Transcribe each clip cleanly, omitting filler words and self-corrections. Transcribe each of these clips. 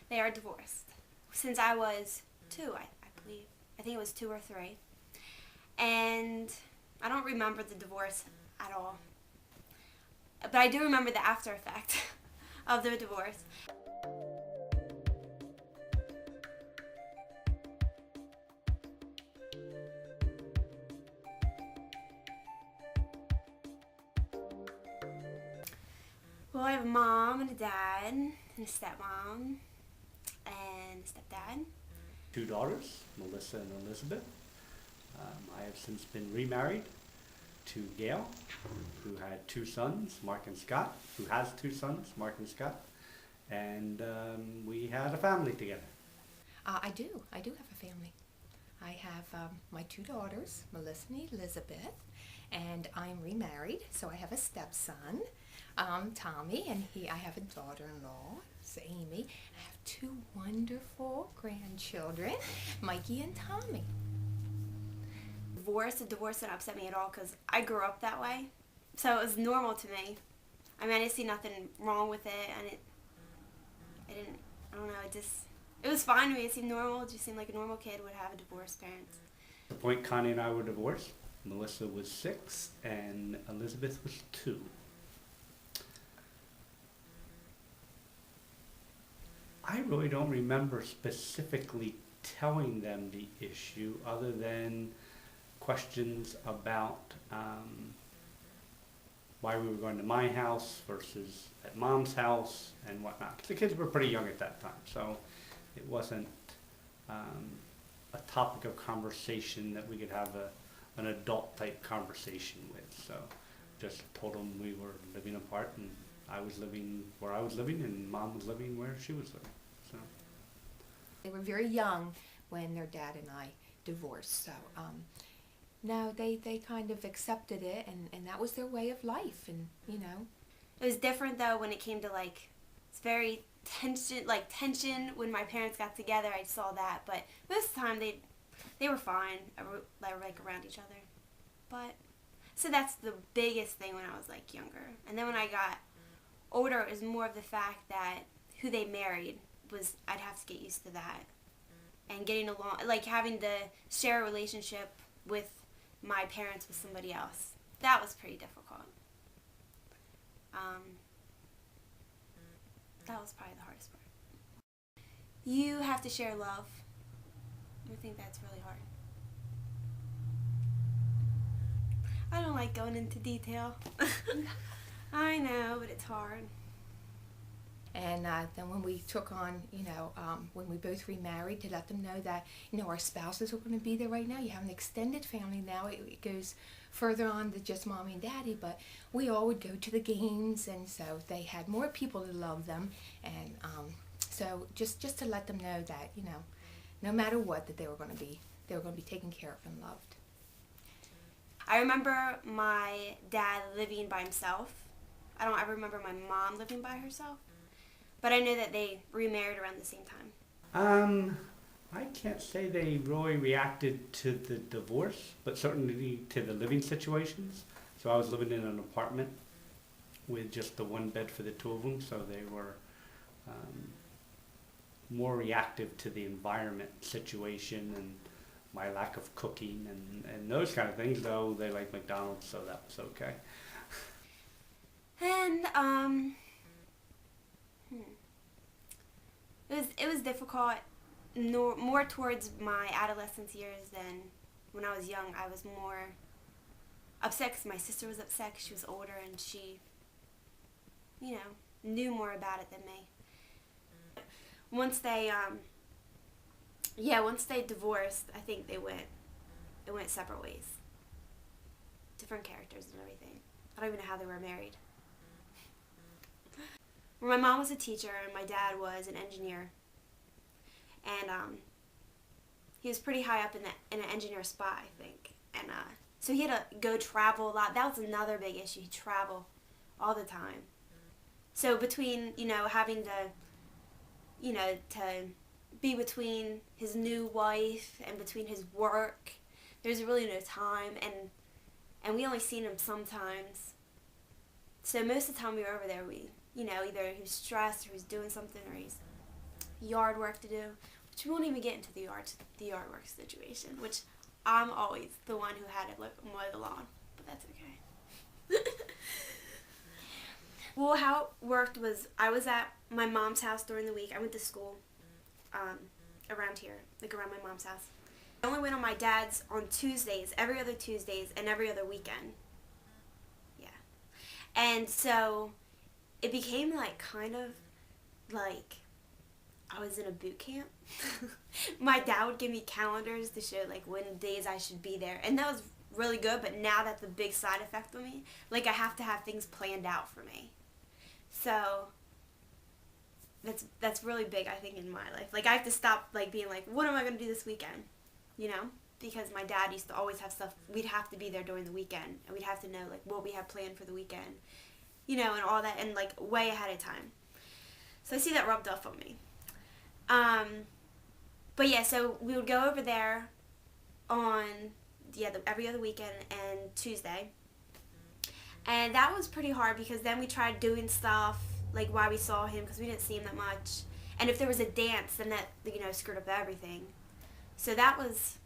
They are divorced. Since I was 2, I believe. I think it was 2 or 3. And I don't remember the divorce at all. But I do remember the after effect of the divorce. Well, I have a mom and a dad and a stepmom and a stepdad. 2 daughters, Melissa and Elizabeth. I have since been remarried to Gail, who had 2 sons, Mark and Scott, who has 2 sons, Mark and Scott, and we had a family together. I do. I do have a family. I have my 2 daughters, Melissa and Elizabeth, and I'm remarried, so I have a stepson, Tommy, and I have a daughter-in-law, it's Amy. I have 2 wonderful grandchildren, Mikey and Tommy. The divorce didn't upset me at all because I grew up that way. So it was normal to me. I mean, I didn't see nothing wrong with it, and I don't know, it was fine to me. It seemed normal. It just seemed like a normal kid would have a divorced parents. The point Connie and I were divorced, Melissa was 6 and Elizabeth was 2. I really don't remember specifically telling them the issue other than questions about why we were going to my house versus at mom's house and whatnot. 'Cause the kids were pretty young at that time, so it wasn't a topic of conversation that we could have an adult type conversation with. So just told them we were living apart and I was living where I was living and mom was living where she was living. So They were very young when their dad and I divorced, so no, they kind of accepted it, and that was their way of life, and It was different though when it came to it's very tension when my parents got together. I saw that, but most of the time they were fine, around each other. But so that's the biggest thing when I was younger. And then when I got older, it was more of the fact that who they married was I'd have to get used to that, and getting along, having to share a relationship with my parents with somebody else. That was pretty difficult. That was probably the hardest part. You have to share love. I think that's really hard. I don't like going into detail. I know, but it's hard. And then when we took on, when we both remarried, to let them know that, our spouses are going to be there right now. You have an extended family now. It goes further on than just mommy and daddy, but we all would go to the games, and so they had more people to love them. And so just to let them know that, no matter what, that they were going to be taken care of and loved. I remember my dad living by himself. I don't ever remember my mom living by herself. But I know that they remarried around the same time. I can't say they really reacted to the divorce, but certainly to the living situations. So I was living in an apartment with just the 1 bed for the 2 of them, so they were more reactive to the environment situation and my lack of cooking and those kind of things, though they like McDonald's, so that was okay. And it was difficult, more towards my adolescence years than when I was young. I was more upset because my sister was upset because she was older and she, knew more about it than me. Once they divorced, I think it went separate ways. Different characters and everything. I don't even know how they were married. My mom was a teacher and my dad was an engineer, and he was pretty high up in an engineer spot, I think, and so he had to go travel a lot. That was another big issue. He'd travel all the time. So between having to be between his new wife and between his work, there's really no time, and we only seen him sometimes. So most of the time we were over there, either he was stressed or he was doing something or he's, yard work to do, which we won't even get into the yard work situation, which I'm always the one who had to mow the lawn, but that's okay. Well, how it worked was I was at my mom's house during the week. I went to school around here, like around my mom's house. I only went on my dad's on Tuesdays, every other Tuesdays, and every other weekend. Yeah. And so it became like kind of like I was in a boot camp. My dad would give me calendars to show like when days I should be there, and that was really good. But now that's a big side effect of me. Like I have to have things planned out for me. So that's really big, I think, in my life. Like I have to stop like being like, what am I gonna do this weekend? You know, because my dad used to always have stuff. We'd have to be there during the weekend, and we'd have to know like what we have planned for the weekend. You know, and all that, and like way ahead of time. So I see that rubbed off on me. But yeah, so we would go over there on every other weekend and Tuesday. And that was pretty hard because then we tried doing stuff like while we saw him because we didn't see him that much. And if there was a dance, then that, you know, screwed up everything. So it was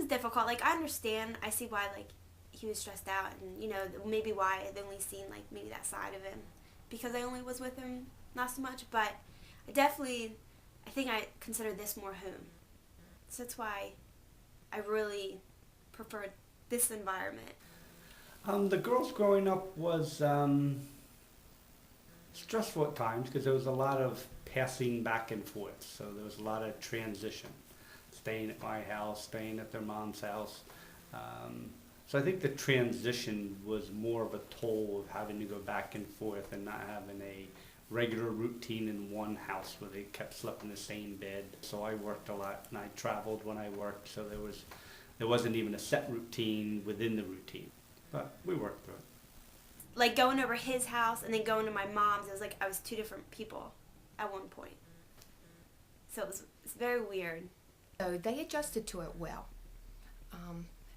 difficult. Like I understand, I see why like he was stressed out, and you know maybe why I'd only seen like maybe that side of him because I only was with him not so much. But I think I consider this more home. So that's why I really preferred this environment. The girls growing up was stressful at times because there was a lot of passing back and forth. So there was a lot of transition, staying at my house, staying at their mom's house. So I think the transition was more of a toll of having to go back and forth and not having a regular routine in one house where they kept sleeping in the same bed. So I worked a lot and I traveled when I worked, so there wasn't even a set routine within the routine. But we worked through it. Like going over his house and then going to my mom's, it was like I was two different people at one point. So it's very weird. So they adjusted to it well.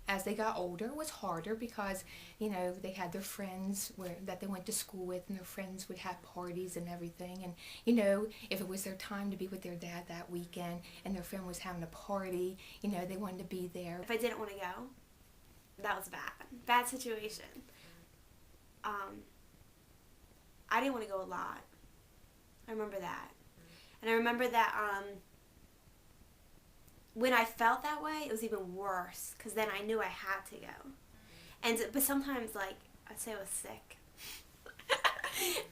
As they got older, it was harder because, you know, they had their friends that they went to school with, and their friends would have parties and everything. And, you know, if it was their time to be with their dad that weekend and their friend was having a party, you know, they wanted to be there. If I didn't want to go, that was bad. Bad situation. I didn't want to go a lot. I remember that. And I remember that when I felt that way, it was even worse because then I knew I had to go. But sometimes, like, I'd say I was sick.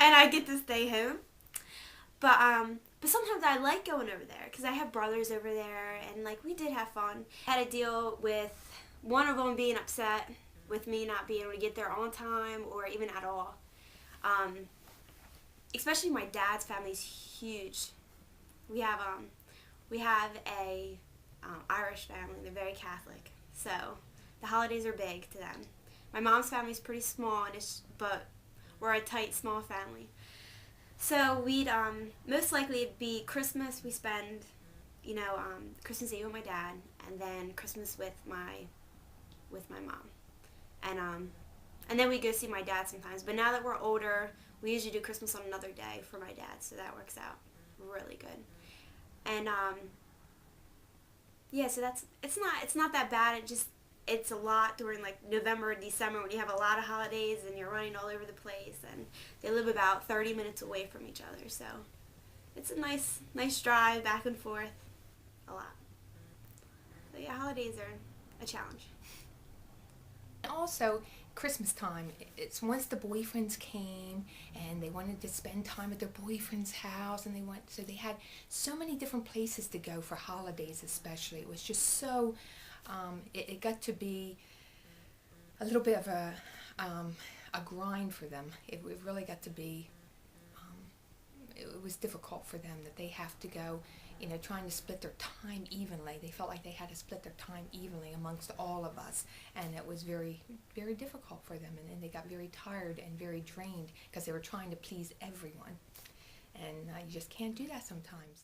And I get to stay home. But sometimes I like going over there because I have brothers over there, and, like, we did have fun. I had to deal with one of them being upset with me not being able to get there on time or even at all. Especially my dad's family is huge. We have a Irish family. They're very Catholic, so the holidays are big to them. My mom's family is pretty small, but we're a tight, small family. So we'd most likely it'd be Christmas. We spend, you know, Christmas Eve with my dad, and then Christmas with my mom, and then we go see my dad sometimes. But now that we're older, we usually do Christmas on another day for my dad, so that works out really good. And yeah, so it's not that bad. It's a lot during like November and December when you have a lot of holidays and you're running all over the place, and they live about 30 minutes away from each other, so it's a nice drive back and forth a lot. So yeah, holidays are a challenge. Also, Christmas time, it's once the boyfriends came and they wanted to spend time at their boyfriend's house, and so they had so many different places to go for holidays especially. It was just so, it got to be a little bit of a grind for them. It really got to be, it was difficult for them that they have to go, you know, trying to split their time evenly. They felt like they had to split their time evenly amongst all of us, and it was very, very difficult for them, and then they got very tired and very drained because they were trying to please everyone, and you just can't do that sometimes.